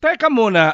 Teka muna,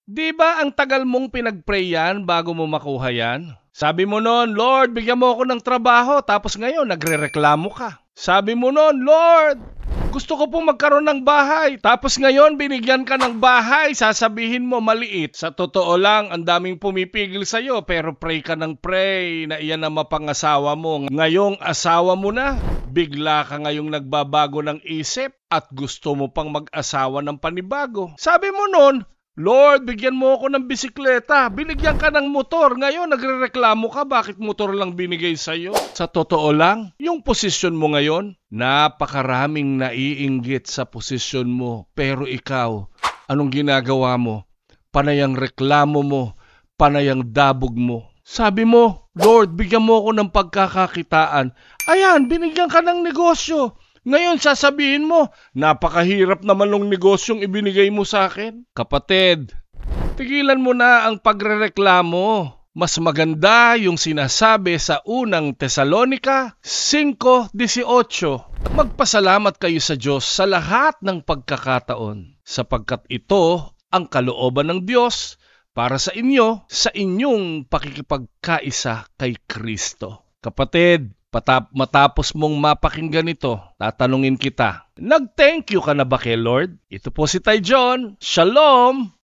di ba ang tagal mong pinag-pray yan bago mo makuha yan? Sabi mo noon, Lord, bigyan mo ako ng trabaho, tapos ngayon nagrereklamo ka. Sabi mo noon, Lord, gusto ko pong magkaroon ng bahay, tapos ngayon binigyan ka ng bahay, sasabihin mo maliit. Sa totoo lang, ang daming pumipigil sa'yo, pero pray ka ng pray na iyan ang mapangasawa mo. Ngayong asawa mo na, bigla ka ngayong nagbabago ng isip at gusto mo pang mag-asawa ng panibago. Sabi mo noon, Lord, bigyan mo ako ng bisikleta. Binigyan ka ng motor. Ngayon, nagrereklamo ka. Bakit motor lang binigay sa'yo? Sa totoo lang, yung posisyon mo ngayon, napakaraming naiinggit sa posisyon mo. Pero ikaw, anong ginagawa mo? Panayang reklamo mo, panayang dabog mo. Sabi mo, Lord, bigyan mo ako ng pagkakakitaan. Ayan, binigyan ka ng negosyo. Ngayon sasabihin mo, napakahirap naman ng negosyong ibinigay mo sa akin. Kapatid, tigilan mo na ang pagrereklamo. Mas maganda yung sinasabi sa unang Tesalonica 5:18. Magpasalamat kayo sa Diyos sa lahat ng pagkakataon, sapagkat ito ang kalooban ng Diyos para sa inyo sa inyong pakikipagkaisa kay Kristo. Kapatid, matapos mong mapakinggan ito, tatanungin kita, nag-thank you ka na ba kay Lord? Ito po si Tay John. Shalom!